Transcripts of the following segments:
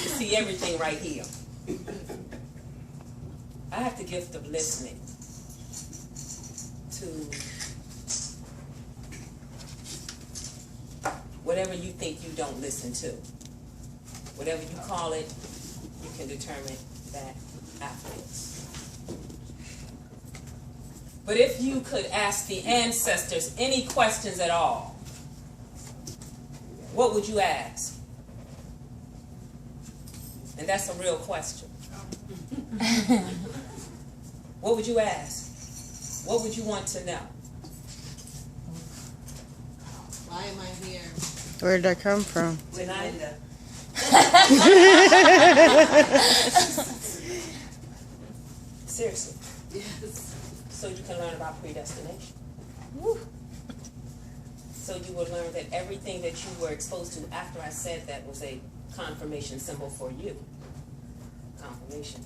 See everything right here. I have the gift of listening to whatever you think you don't listen to. Whatever you call it, you can determine that afterwards. But if you could ask the ancestors any questions at all, what would you ask? And that's a real question. What would you ask? What would you want to know? Why am I here? Where did I come from? Tonight? Seriously. Yes. So you can learn about predestination. Woo. So you will learn that everything that you were exposed to after I said that was a confirmation symbol for you. Confirmation.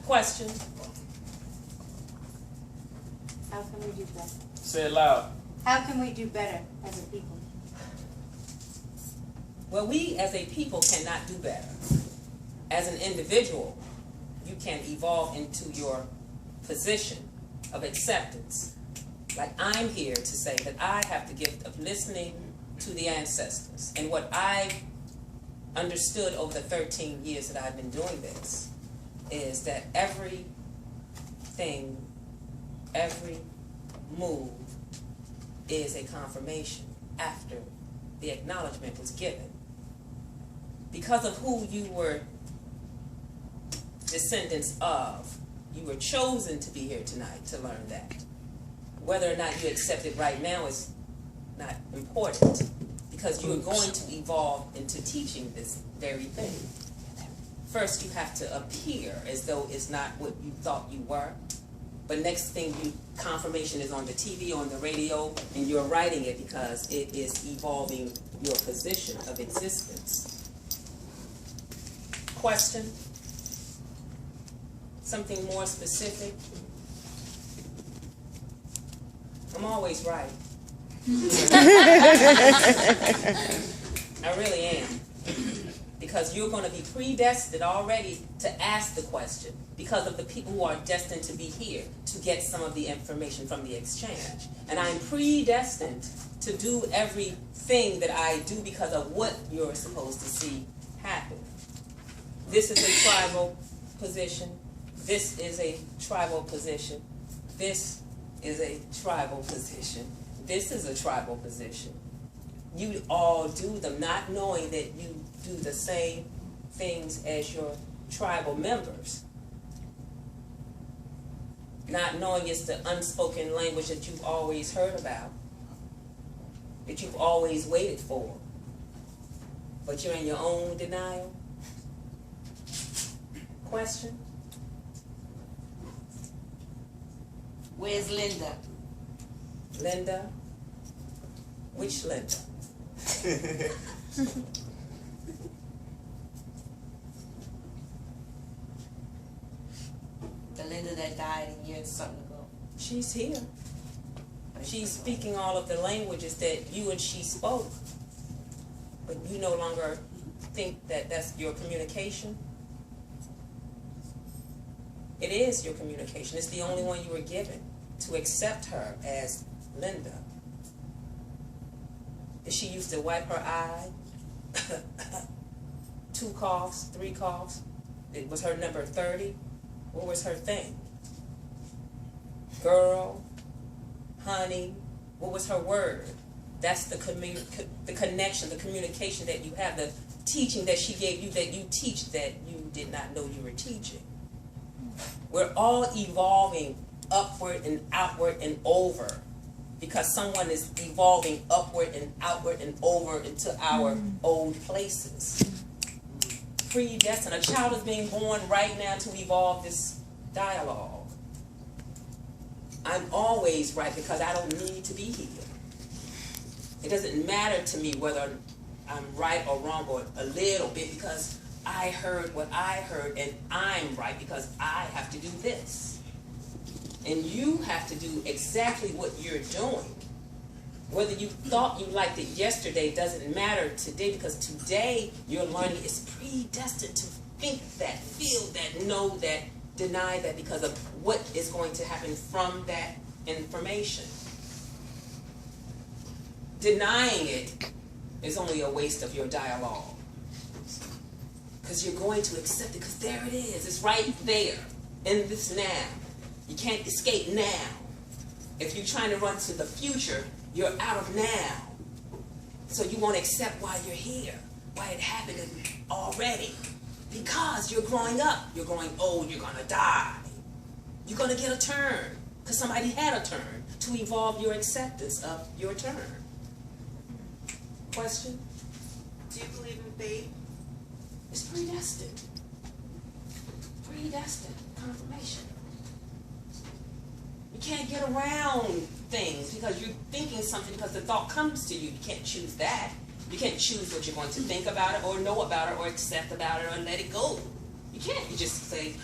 Question. How can we do better? Say it loud. How can we do better as a people? Well, we as a people cannot do better. As an individual, you can evolve into your position of acceptance. Like I'm here to say that I have the gift of listening to the ancestors. And what I've understood over the 13 years that I've been doing this is that everything, every move is a confirmation after the acknowledgement was given. Because of who you were descendants of, you were chosen to be here tonight to learn that. Whether or not you accept it right now is not important, because you are going to evolve into teaching this very thing. First, you have to appear as though it's not what you thought you were. But next thing, confirmation is on the TV, on the radio, and you're writing it because it is evolving your position of existence. Question? Something more specific? I'm always right. I really am. Because you're going to be predestined already to ask the question because of the people who are destined to be here to get some of the information from the exchange. And I'm predestined to do everything that I do because of what you're supposed to see happen. This is a tribal position. This is a tribal position. This is a tribal position. This is a tribal position. You all do them, not knowing that you do the same things as your tribal members. Not knowing it's the unspoken language that you've always heard about, that you've always waited for. But you're in your own denial. Question? Where's Linda? Linda? Which Linda? The Linda that died a year and something ago. She's here. She's speaking all of the languages that you and she spoke. But you no longer think that that's your communication. It is your communication. It's the only one you were given to accept her as Linda. Did she used to wipe her eye? 2 coughs, 3 coughs? It was her number 30? What was her thing? Girl, honey, what was her word? That's the connection, the communication that you have, the teaching that she gave you that you teach that you did not know you were teaching. We're all evolving upward and outward and over because someone is evolving upward and outward and over into our old places. Predestined. A child is being born right now to evolve this dialogue. I'm always right because I don't need to be here. It doesn't matter to me whether I'm right or wrong or a little bit because I heard what I heard and I'm right because I have to do this. And you have to do exactly what you're doing Whether you thought you liked it yesterday doesn't matter today, because today your learning is predestined to think that, feel that, know that, deny that, because of what is going to happen from that information. Denying it is only a waste of your dialogue. Because you're going to accept it, because there it is. It's right there in this now. You can't escape now. If you're trying to run to the future, you're out of now. So you won't accept why you're here, why it happened already. Because you're growing up, you're growing old, you're going to die. You're going to get a turn, because somebody had a turn to evolve your acceptance of your turn. Question? Do you believe in fate? It's predestined. Predestined. Confirmation. You can't get around things because you're thinking something because the thought comes to you. You can't choose that. You can't choose what you're going to think about it or know about it or accept about it or let it go. You can't. You just say,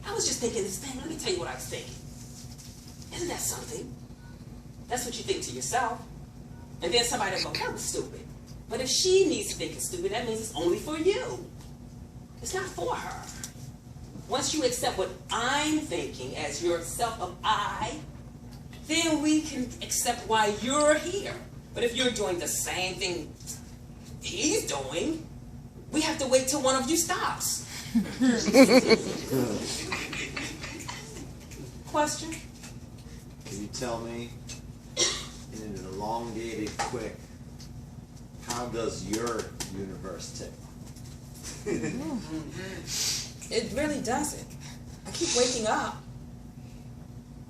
I was just thinking this thing. Let me tell you what I was thinking. Isn't that something? That's what you think to yourself. And then somebody will go, that was stupid. But if she needs to think it's stupid, that means it's only for you. It's not for her. Once you accept what I'm thinking as yourself of I, then we can accept why you're here. But if you're doing the same thing he's doing, we have to wait till one of you stops. Question? Can you tell me, in an elongated, quick, how does your universe tick? It really doesn't. I keep waking up,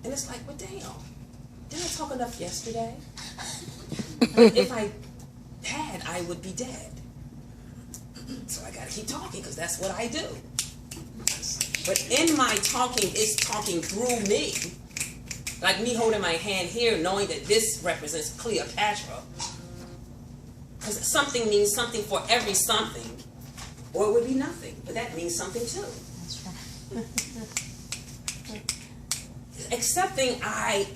and it's like, well, damn, didn't I talk enough yesterday? But if I had, I would be dead. So I gotta keep talking, because that's what I do. But in my talking, it's talking through me. Like me holding my hand here, knowing that this represents Cleopatra. Because something means something for every something, or it would be nothing. But that means something too. That's right. Accepting I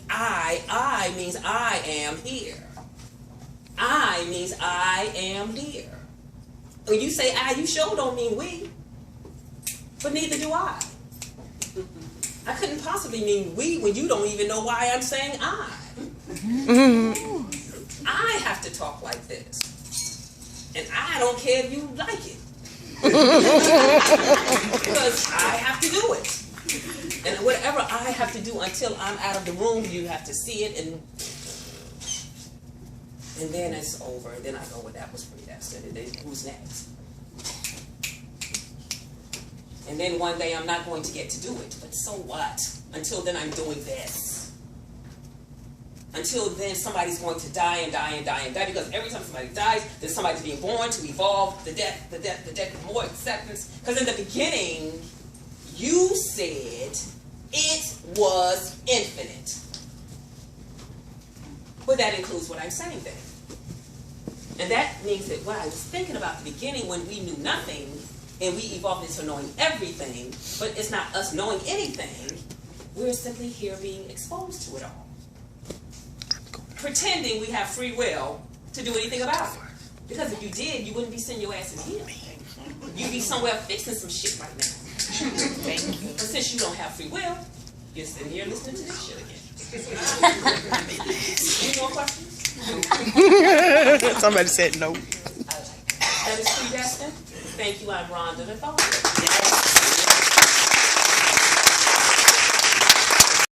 means I am here. I means I am here. When you say I, you sure don't mean we. But neither do I. I couldn't possibly mean we when you don't even know why I'm saying I. I have to talk like this. And I don't care if you like it. Because I have to do it. And whatever I have to do until I'm out of the room, you have to see it, and then it's over. And then I go, well, that was predestined. And then who's next? And then one day I'm not going to get to do it. But so what? Until then I'm doing this. Until then somebody's going to die and die and die and die. Because every time somebody dies, then somebody's being born to evolve the death, more acceptance. Because in the beginning, you said it was infinite. But that includes what I'm saying then. And that means that what I was thinking about at the beginning when we knew nothing, and we evolved into knowing everything, but it's not us knowing anything, we're simply here being exposed to it all. Pretending we have free will to do anything about it. Because if you did, you wouldn't be sitting your ass in here. You'd be somewhere fixing some shit right now. But since you don't have free will, you're sitting here listening to this shit again. Any more questions? Somebody said no. That is predestined. Thank you, I'm Rhonda the thought.